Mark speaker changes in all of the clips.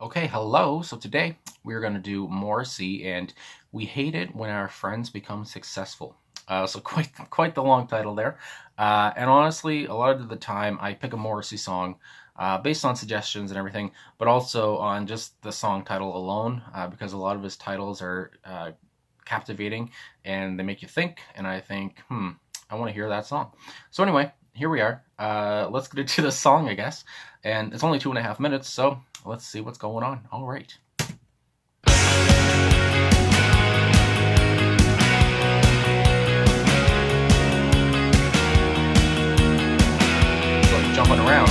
Speaker 1: Okay, hello. So today we're going to do Morrissey, and we hate it when our friends become successful. So quite the long title there. And honestly, a lot of the time I pick a Morrissey song based on suggestions and everything, but also on just the song title alone, because a lot of his titles are captivating and they make you think. And I think, I want to hear that song. So anyway, here we are. Let's get into the song, I guess. And it's only 2.5 minutes, so let's see what's going on. All right. It's like jumping around.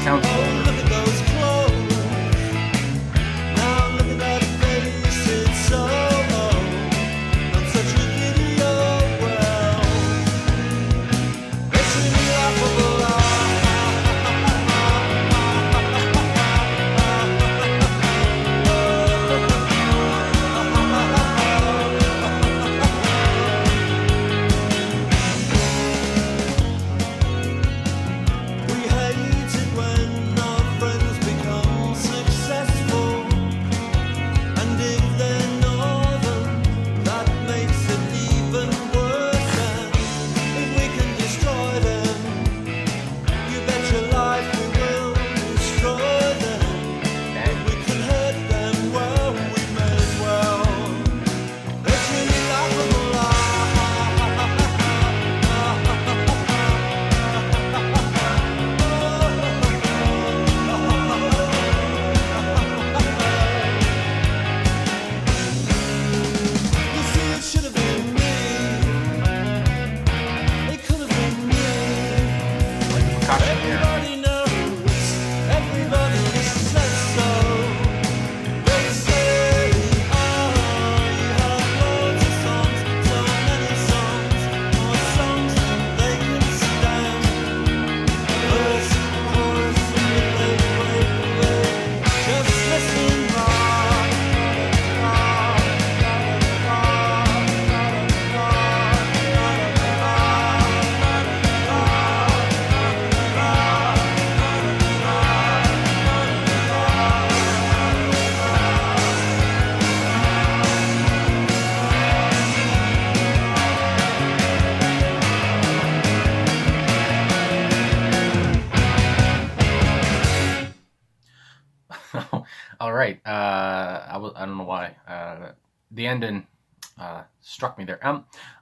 Speaker 1: Sounds cool. All right. I don't know why. The ending struck me there.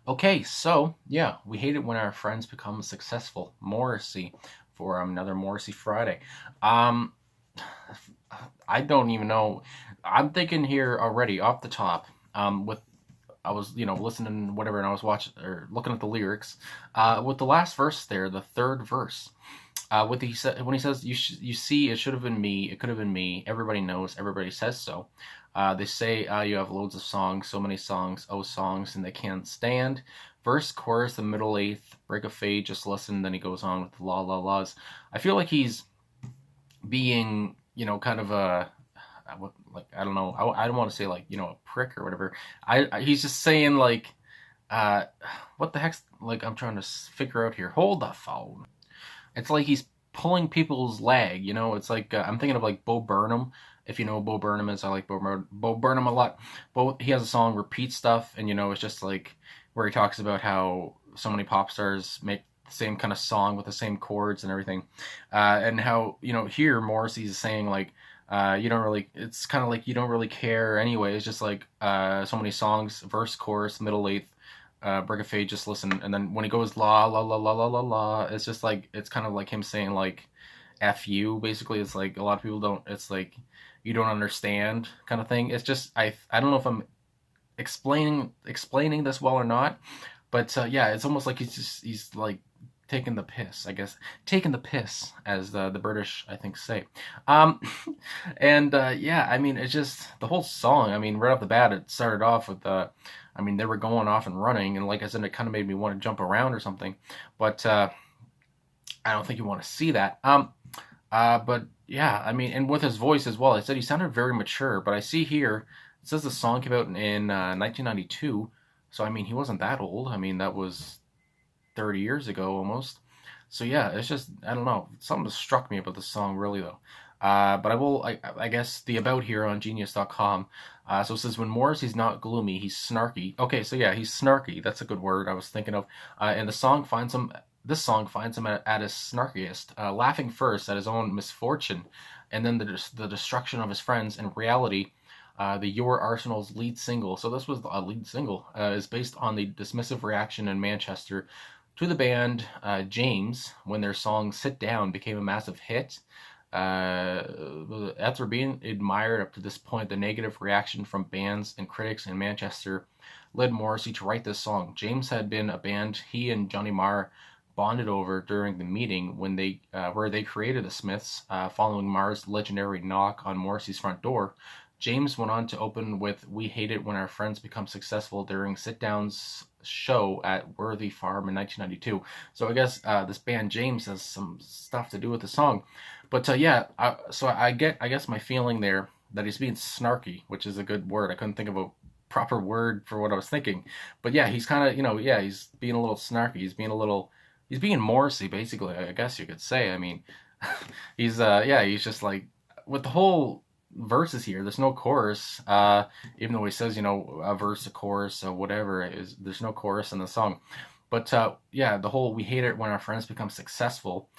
Speaker 1: Okay, so yeah, we hate it when our friends become successful. Morrissey for another Morrissey Friday. Um, I don't even know. I'm thinking here already off the top. With I was listening whatever, and I was watching or looking at the lyrics. With the last verse there, the third verse. With when he says you see it should have been me, it could have been me. Everybody knows, everybody says so. They say you have loads of songs, so many songs, oh songs, and they can't stand. Verse, chorus, the middle eighth, break a fade, just listen. Then he goes on with la la la's. I feel like he's being kind of a like I don't know. I don't want to say like a prick or whatever. He's just saying like uh what the heck's like I'm trying to figure out here. Hold the phone. It's like he's pulling people's leg, It's like I'm thinking of like Bo Burnham. If you know who Bo Burnham is, I like Bo Burnham a lot. He has a song "Repeat Stuff," and it's just like where he talks about how so many pop stars make the same kind of song with the same chords and everything, and how here Morrissey's saying like you don't really. It's kind of like you don't really care anyway. It's just like so many songs, verse, chorus, middle eighth, break a fade, just listen. And then when he goes la la la la la la la, it's just like it's kind of like him saying like F you, basically. It's like a lot of people don't, it's like you don't understand kind of thing. It's just I don't know if I'm explaining this well or not, but yeah, it's almost like he's like taking the piss, I guess. Taking the piss, as the British, I think, say. Um, and yeah, I mean, it's just the whole song. I mean, right off the bat, it started off with I mean, they were going off and running, and like I said, it kind of made me want to jump around or something. But I don't think you want to see that. But Yeah, I mean, and with his voice as well. I said he sounded very mature, but I see here it says the song came out in 1992. So I mean, he wasn't that old. I mean, that was 30 years ago almost. So yeah, it's just I don't know. Something struck me about the song really though. But I guess the about here on genius.com. So it says when Morrissey's not gloomy, he's snarky. Okay, so yeah, he's snarky. That's a good word I was thinking of. And the song finds him. This song finds him at his snarkiest, laughing first at his own misfortune, and then the destruction of his friends. In reality, the Your Arsenal's lead single. So this was a lead single. Is based on the dismissive reaction in Manchester to the band James when their song "Sit Down" became a massive hit. After being admired up to this point, the negative reaction from bands and critics in Manchester led Morrissey to write this song. James had been a band he and Johnny Marr bonded over during the meeting when they where they created the Smiths, following Marr's legendary knock on Morrissey's front door. James went on to open with "We Hate It When Our Friends Become Successful" during Sit Down's show at Worthy Farm in 1992. So I guess this band James has some stuff to do with the song. But yeah, so I guess my feeling there that he's being snarky, which is a good word. I couldn't think of a proper word for what I was thinking. But yeah, he's kind of, yeah, he's being a little snarky. He's being Morrissey, basically, I guess you could say. I mean, he's just like, with the whole verses here, there's no chorus, even though he says, a verse, a chorus, or whatever, there's no chorus in the song. But yeah, the whole "we hate it when our friends become successful."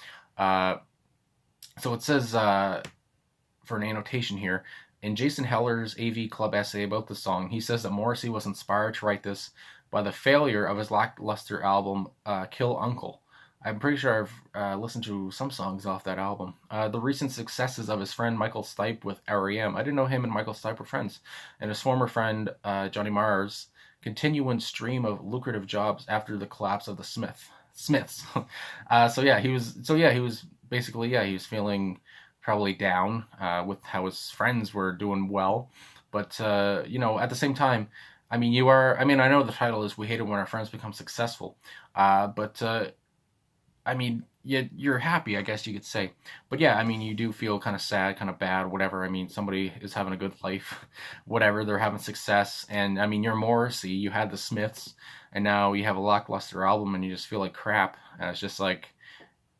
Speaker 1: So it says, for an annotation here, in Jason Heller's AV Club essay about the song, he says that Morrissey was inspired to write this by the failure of his lackluster album, Kill Uncle. I'm pretty sure I've listened to some songs off that album. The recent successes of his friend Michael Stipe with REM. I didn't know him and Michael Stipe were friends. And his former friend Johnny Marr's continuing stream of lucrative jobs after the collapse of the Smiths. So yeah, he was basically, he was feeling probably down with how his friends were doing well. But at the same time, I mean, I know the title is "We Hate It When Our Friends Become Successful," but I mean, you're happy, I guess you could say. But yeah, I mean, you do feel kind of sad, kind of bad, whatever. I mean, somebody is having a good life, whatever, they're having success. And I mean, you're Morrissey, you had the Smiths, and now you have a lackluster album and you just feel like crap. And it's just like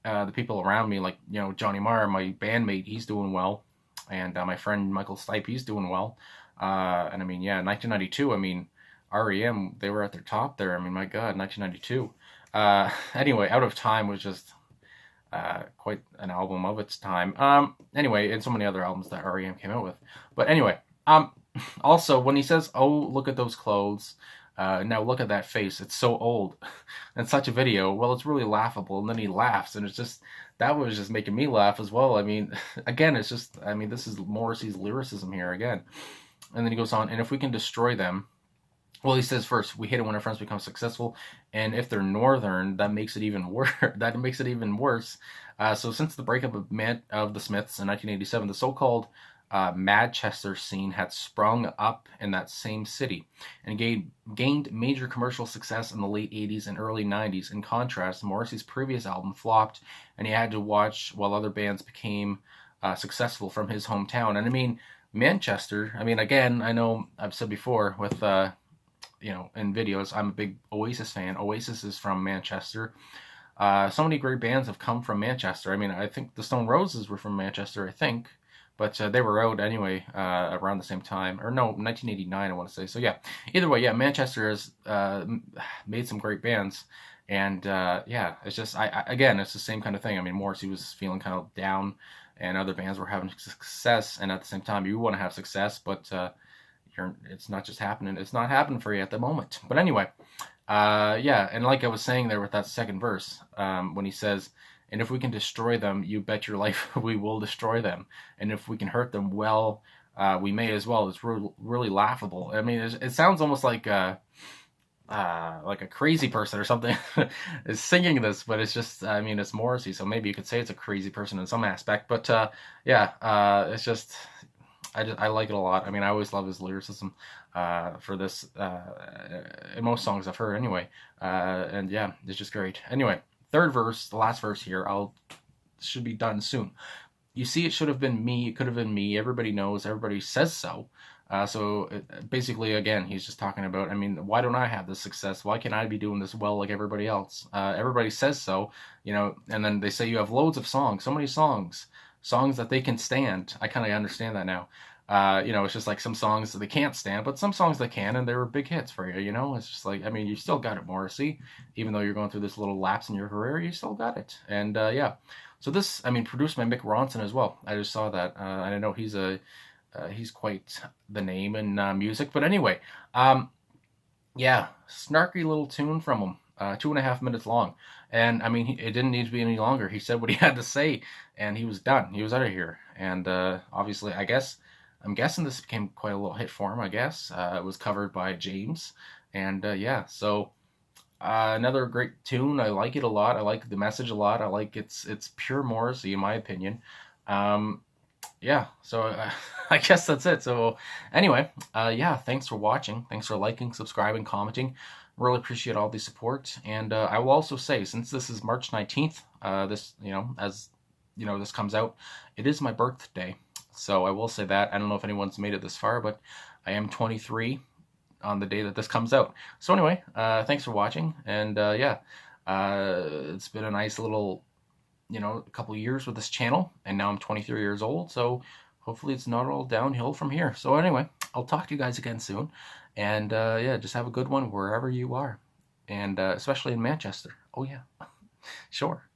Speaker 1: the people around me, like, Johnny Marr, my bandmate, he's doing well. And my friend Michael Stipe, he's doing well. And I mean, yeah, 1992, I mean, REM, they were at their top there. I mean, my God, 1992. Anyway, Out of Time was just quite an album of its time. Anyway, and so many other albums that REM came out with. But anyway, also when he says, "Oh, look at those clothes. Now look at that face. It's so old." And such a video. Well, it's really laughable. And then he laughs, and that was just making me laugh as well. I mean, again, this is Morrissey's lyricism here again. And then he goes on, "And if we can destroy them." Well, he says first, "We hate it when our friends become successful, and if they're northern, that makes it even worse." That makes it even worse. So since the breakup of the Smiths in 1987, the so-called Manchester scene had sprung up in that same city and gained major commercial success in the late 80s and early 90s. In contrast, Morrissey's previous album flopped, and he had to watch while other bands became successful from his hometown. And I mean, Manchester, I mean, again, I know I've said before with in videos, I'm a big Oasis fan. Oasis is from Manchester. So many great bands have come from Manchester. I mean, I think the Stone Roses were from Manchester, I think. But they were out anyway around the same time. Or no, 1989, I want to say. So yeah, either way, yeah, Manchester has made some great bands. And yeah, it's just, again, it's the same kind of thing. I mean, Morrissey was feeling kind of down, and other bands were having success. And at the same time, you want to have success, but it's not just happening. It's not happening for you at the moment. But anyway, yeah, and like I was saying there with that second verse, when he says, "And if we can destroy them, you bet your life we will destroy them. And if we can hurt them, well, we may as well." It's really laughable. I mean, it sounds almost like a crazy person or something is singing this, but it's just, I mean, it's Morrissey, so maybe you could say it's a crazy person in some aspect. But yeah, it's just, I like it a lot. I mean, I always love his lyricism for this in most songs I've heard anyway. And yeah, it's just great. Anyway, third verse, the last verse here, should be done soon. you see, it should have been me. It could have been me. Everybody knows. Everybody says so. Basically, again, he's just talking about, I mean, why don't I have this success? Why can't I be doing this well like everybody else? Everybody says so, and then they say you have loads of songs, so many songs that they can stand. I kind of understand that now. It's just like some songs that they can't stand, but some songs they can, and they were big hits for you. It's just like, I mean, you still got it, Morrissey. Even though you're going through this little lapse in your career, you still got it. And yeah, so this, I mean, produced by Mick Ronson as well. I just saw that. I know he's quite the name in music. But anyway, yeah, snarky little tune from him. 2.5 minutes long. And I mean, it didn't need to be any longer. He said what he had to say, and he was done. He was out of here. And obviously, I'm guessing this became quite a little hit for him, I guess. It was covered by James. And yeah, so another great tune. I like it a lot. I like the message a lot. I like it's pure Morrissey, in my opinion. Yeah, so I guess that's it. So anyway, yeah, thanks for watching. Thanks for liking, subscribing, commenting. Really appreciate all the support. And I will also say, since this is March 19th, as this comes out, it is my birthday. So I will say that. I don't know if anyone's made it this far, but I am 23 on the day that this comes out. So anyway, thanks for watching. And yeah, it's been a nice little a couple years with this channel, and now I'm 23 years old, so hopefully it's not all downhill from here. So anyway, I'll talk to you guys again soon, and yeah, just have a good one wherever you are, and especially in Manchester. Oh yeah, sure.